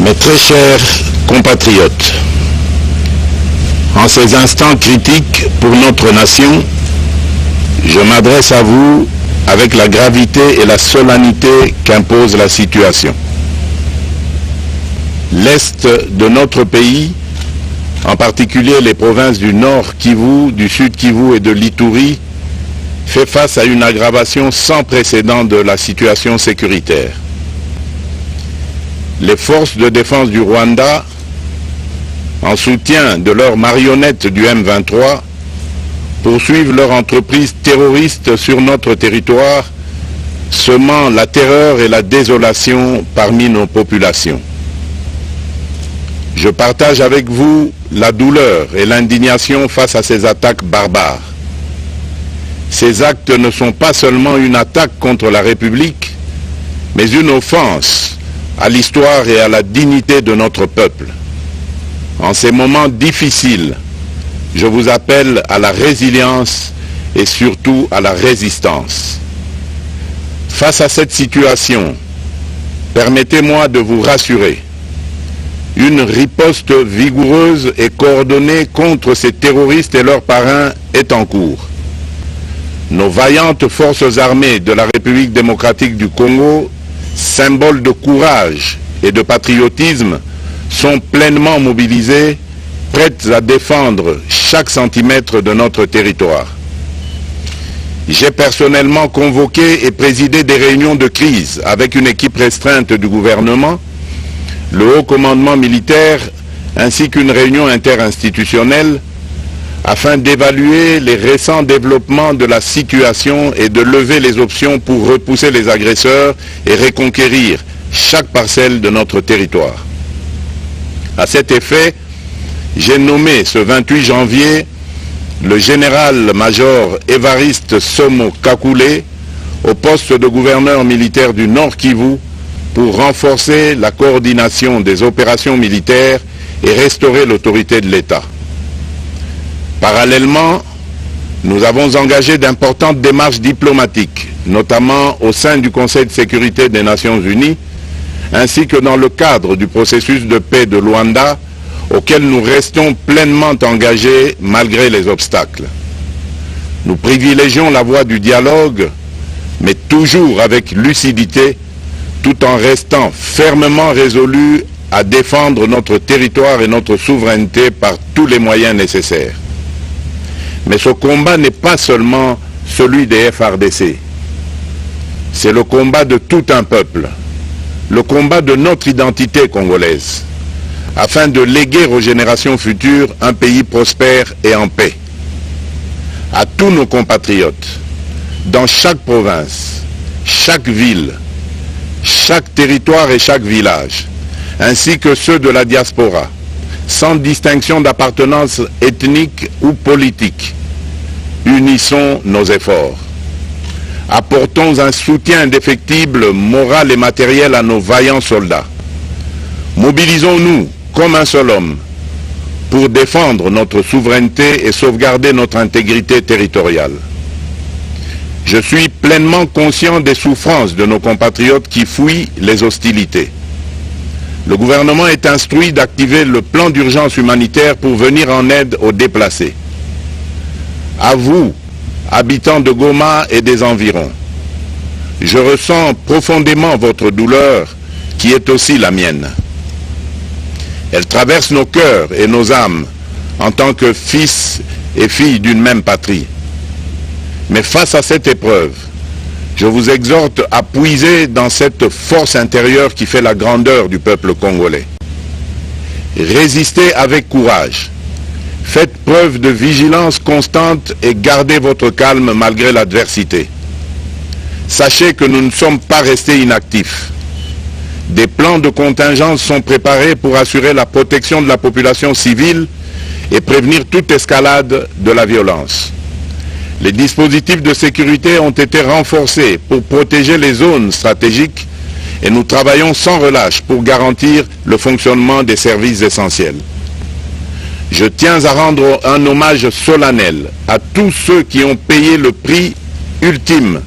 Mes très chers compatriotes, en ces instants critiques pour notre nation, je m'adresse à vous avec la gravité et la solennité qu'impose la situation. L'Est de notre pays, en particulier les provinces du Nord Kivu, du Sud Kivu et de l'Ituri, fait face à une aggravation sans précédent de la situation sécuritaire. Les forces de défense du Rwanda, en soutien de leurs marionnettes du M23, poursuivent leur entreprise terroriste sur notre territoire, semant la terreur et la désolation parmi nos populations. Je partage avec vous la douleur et l'indignation face à ces attaques barbares. Ces actes ne sont pas seulement une attaque contre la République, mais une offense à l'histoire et à la dignité de notre peuple. En ces moments difficiles, je vous appelle à la résilience et surtout à la résistance. Face à cette situation, permettez-moi de vous rassurer. Une riposte vigoureuse et coordonnée contre ces terroristes et leurs parrains est en cours. Nos vaillantes forces armées de la République démocratique du Congo, symbole de courage et de patriotisme, sont pleinement mobilisées, prêtes à défendre chaque centimètre de notre territoire. J'ai personnellement convoqué et présidé des réunions de crise avec une équipe restreinte du gouvernement, le haut commandement militaire ainsi qu'une réunion interinstitutionnelle afin d'évaluer les récents développements de la situation et de lever les options pour repousser les agresseurs et reconquérir chaque parcelle de notre territoire. À cet effet, j'ai nommé ce 28 janvier le général-major Évariste Somo Kakule au poste de gouverneur militaire du Nord Kivu pour renforcer la coordination des opérations militaires et restaurer l'autorité de l'État. Parallèlement, nous avons engagé d'importantes démarches diplomatiques, notamment au sein du Conseil de sécurité des Nations Unies, ainsi que dans le cadre du processus de paix de Luanda, auquel nous restons pleinement engagés malgré les obstacles. Nous privilégions la voie du dialogue, mais toujours avec lucidité, tout en restant fermement résolus à défendre notre territoire et notre souveraineté par tous les moyens nécessaires. Mais ce combat n'est pas seulement celui des FARDC. C'est le combat de tout un peuple, le combat de notre identité congolaise, afin de léguer aux générations futures un pays prospère et en paix. À tous nos compatriotes, dans chaque province, chaque ville, chaque territoire et chaque village, ainsi que ceux de la diaspora, sans distinction d'appartenance ethnique ou politique, unissons nos efforts. Apportons un soutien indéfectible, moral et matériel à nos vaillants soldats. Mobilisons-nous comme un seul homme pour défendre notre souveraineté et sauvegarder notre intégrité territoriale. Je suis pleinement conscient des souffrances de nos compatriotes qui fuient les hostilités. Le gouvernement est instruit d'activer le plan d'urgence humanitaire pour venir en aide aux déplacés. À vous, habitants de Goma et des environs, je ressens profondément votre douleur qui est aussi la mienne. Elle traverse nos cœurs et nos âmes en tant que fils et filles d'une même patrie. Mais face à cette épreuve, je vous exhorte à puiser dans cette force intérieure qui fait la grandeur du peuple congolais. Résistez avec courage. Faites preuve de vigilance constante et gardez votre calme malgré l'adversité. Sachez que nous ne sommes pas restés inactifs. Des plans de contingence sont préparés pour assurer la protection de la population civile et prévenir toute escalade de la violence. Les dispositifs de sécurité ont été renforcés pour protéger les zones stratégiques et nous travaillons sans relâche pour garantir le fonctionnement des services essentiels. Je tiens à rendre un hommage solennel à tous ceux qui ont payé le prix ultime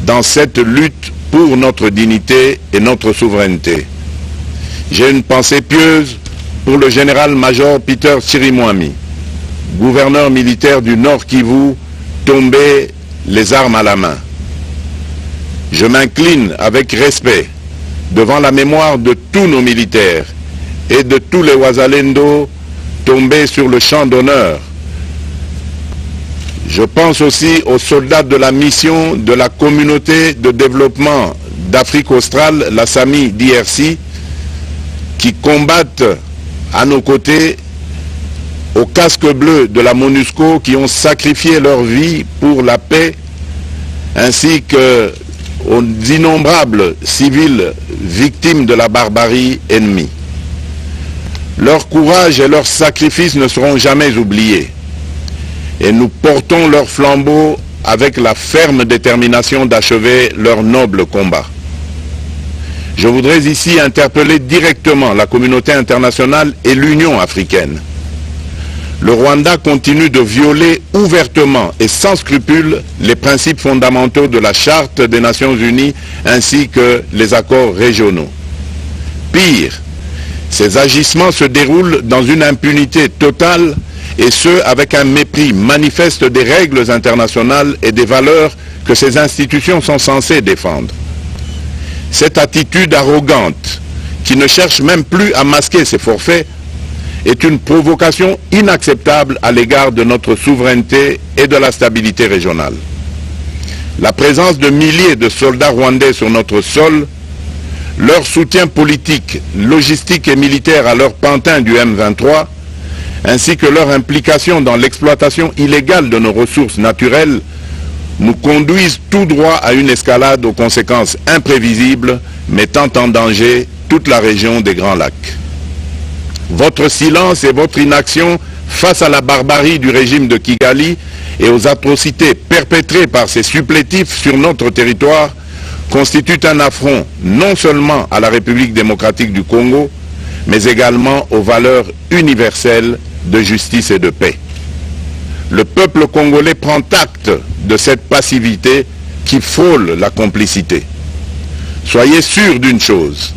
dans cette lutte pour notre dignité et notre souveraineté. J'ai une pensée pieuse pour le général-major Peter Chirimwami, gouverneur militaire du Nord Kivu, tombé les armes à la main. Je m'incline avec respect devant la mémoire de tous nos militaires et de tous les Wazalendo tombés sur le champ d'honneur. Je pense aussi aux soldats de la mission de la communauté de développement d'Afrique australe, la SAMI DRC, qui combattent à nos côtés aux casques bleus de la MONUSCO, qui ont sacrifié leur vie pour la paix, ainsi qu'aux innombrables civils victimes de la barbarie ennemie. Leur courage et leur sacrifice ne seront jamais oubliés. Et nous portons leur flambeau avec la ferme détermination d'achever leur noble combat. Je voudrais ici interpeller directement la communauté internationale et l'Union africaine. Le Rwanda continue de violer ouvertement et sans scrupule les principes fondamentaux de la Charte des Nations Unies ainsi que les accords régionaux. Pire, ces agissements se déroulent dans une impunité totale et ce, avec un mépris manifeste des règles internationales et des valeurs que ces institutions sont censées défendre. Cette attitude arrogante, qui ne cherche même plus à masquer ses forfaits, est une provocation inacceptable à l'égard de notre souveraineté et de la stabilité régionale. La présence de milliers de soldats rwandais sur notre sol, leur soutien politique, logistique et militaire à leur pantin du M23, ainsi que leur implication dans l'exploitation illégale de nos ressources naturelles, nous conduisent tout droit à une escalade aux conséquences imprévisibles, mettant en danger toute la région des Grands Lacs. Votre silence et votre inaction face à la barbarie du régime de Kigali et aux atrocités perpétrées par ces supplétifs sur notre territoire constituent un affront non seulement à la République démocratique du Congo, mais également aux valeurs universelles de justice et de paix. Le peuple congolais prend acte de cette passivité qui frôle la complicité. Soyez sûrs d'une chose,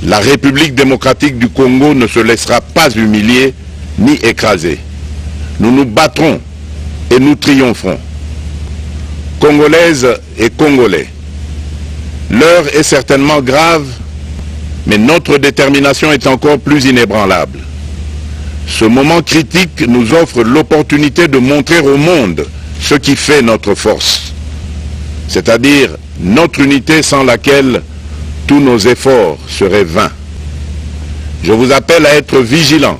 la République démocratique du Congo ne se laissera pas humilier ni écraser. Nous nous battrons et nous triompherons. Congolaises et Congolais, l'heure est certainement grave, mais notre détermination est encore plus inébranlable. Ce moment critique nous offre l'opportunité de montrer au monde ce qui fait notre force, c'est-à-dire notre unité sans laquelle tous nos efforts seraient vains. Je vous appelle à être vigilants,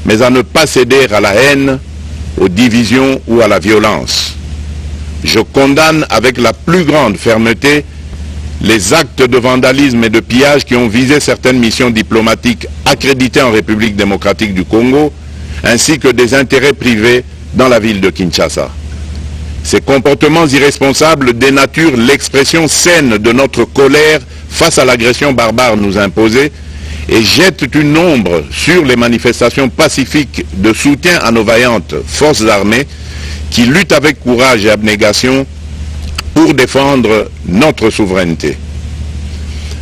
mais à ne pas céder à la haine, aux divisions ou à la violence. Je condamne avec la plus grande fermeté les actes de vandalisme et de pillage qui ont visé certaines missions diplomatiques accréditées en République démocratique du Congo, ainsi que des intérêts privés dans la ville de Kinshasa. Ces comportements irresponsables dénaturent l'expression saine de notre colère face à l'agression barbare nous imposée et jettent une ombre sur les manifestations pacifiques de soutien à nos vaillantes forces armées qui luttent avec courage et abnégation pour défendre notre souveraineté.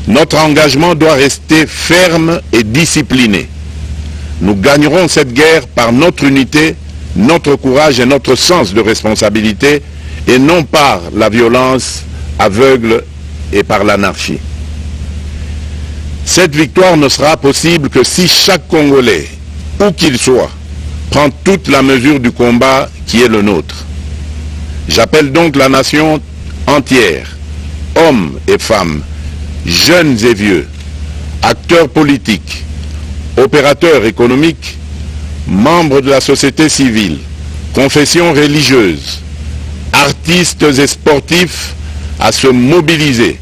Notre engagement doit rester ferme et discipliné. Nous gagnerons cette guerre par notre unité, notre courage et notre sens de responsabilité, et non par la violence aveugle et par l'anarchie. Cette victoire ne sera possible que si chaque Congolais, où qu'il soit, prend toute la mesure du combat qui est le nôtre. J'appelle donc la nation entière, hommes et femmes, jeunes et vieux, acteurs politiques, opérateurs économiques, membres de la société civile, confessions religieuses, artistes et sportifs à se mobiliser,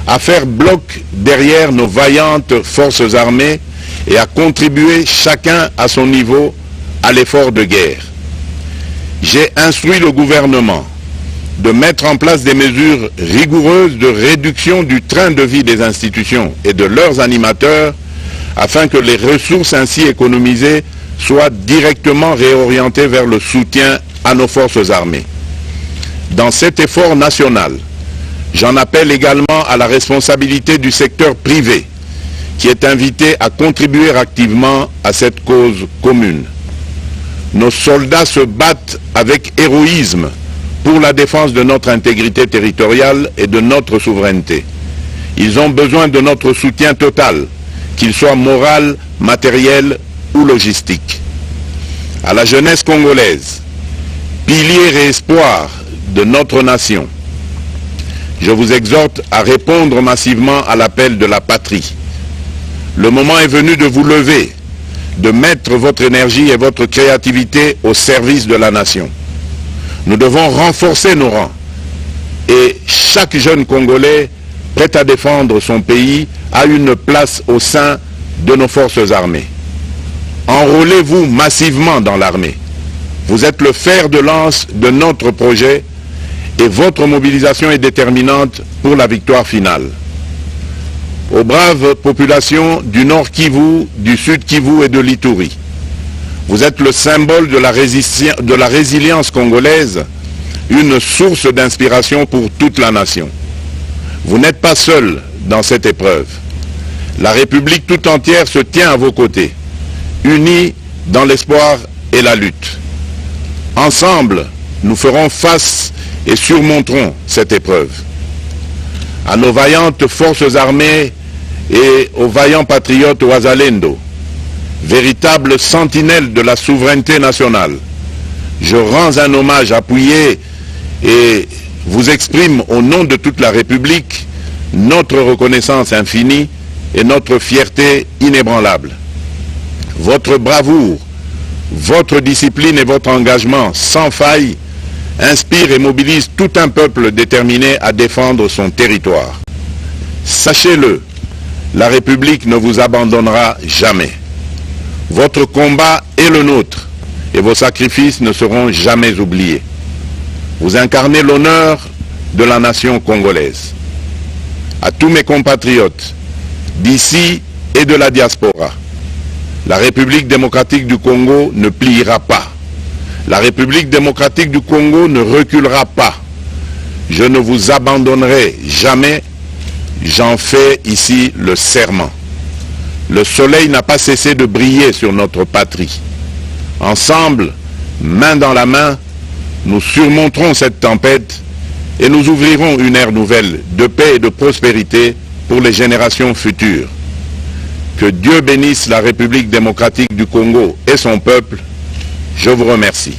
à faire bloc derrière nos vaillantes forces armées et à contribuer chacun à son niveau à l'effort de guerre. J'ai instruit le gouvernement de mettre en place des mesures rigoureuses de réduction du train de vie des institutions et de leurs animateurs afin que les ressources ainsi économisées soient directement réorientées vers le soutien à nos forces armées. Dans cet effort national, j'en appelle également à la responsabilité du secteur privé qui est invité à contribuer activement à cette cause commune. Nos soldats se battent avec héroïsme pour la défense de notre intégrité territoriale et de notre souveraineté. Ils ont besoin de notre soutien total, qu'il soit moral, matériel ou logistique. À la jeunesse congolaise, pilier et espoir de notre nation, je vous exhorte à répondre massivement à l'appel de la patrie. Le moment est venu de vous lever, de mettre votre énergie et votre créativité au service de la nation. Nous devons renforcer nos rangs et chaque jeune Congolais prêt à défendre son pays a une place au sein de nos forces armées. Enrôlez-vous massivement dans l'armée. Vous êtes le fer de lance de notre projet et votre mobilisation est déterminante pour la victoire finale. Aux braves populations du Nord Kivu, du Sud Kivu et de l'Ituri, vous êtes le symbole de la résilience congolaise, une source d'inspiration pour toute la nation. Vous n'êtes pas seuls dans cette épreuve. La République tout entière se tient à vos côtés, unis dans l'espoir et la lutte. Ensemble, nous ferons face et surmonterons cette épreuve. À nos vaillantes forces armées et aux vaillants patriotes Wazalendo, véritables sentinelles de la souveraineté nationale, je rends un hommage appuyé et vous exprime au nom de toute la République notre reconnaissance infinie et notre fierté inébranlable. Votre bravoure, votre discipline et votre engagement sans faille inspirent et mobilisent tout un peuple déterminé à défendre son territoire. Sachez-le, la République ne vous abandonnera jamais. Votre combat est le nôtre et vos sacrifices ne seront jamais oubliés. Vous incarnez l'honneur de la nation congolaise. À tous mes compatriotes d'ici et de la diaspora, la République démocratique du Congo ne pliera pas. La République démocratique du Congo ne reculera pas. Je ne vous abandonnerai jamais. J'en fais ici le serment. Le soleil n'a pas cessé de briller sur notre patrie. Ensemble, main dans la main, nous surmonterons cette tempête et nous ouvrirons une ère nouvelle de paix et de prospérité pour les générations futures. Que Dieu bénisse la République démocratique du Congo et son peuple. Je vous remercie.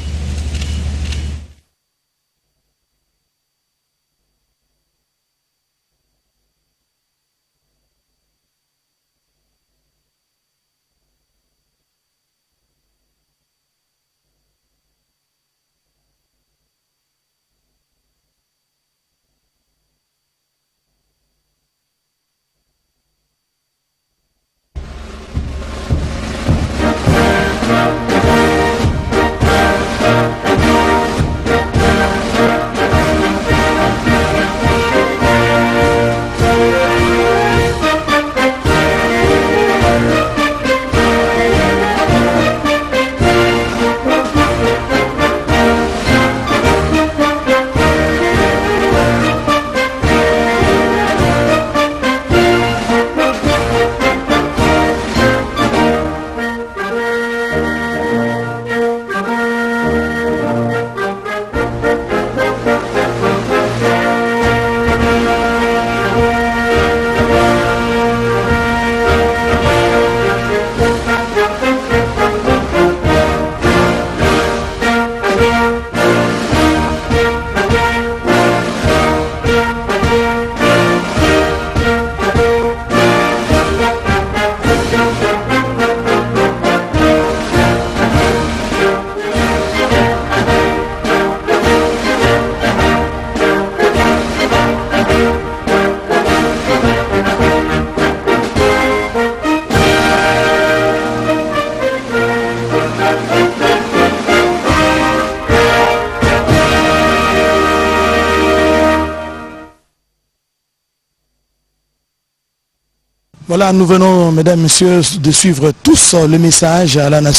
Voilà, nous venons, mesdames, messieurs, de suivre tous le message à la nation.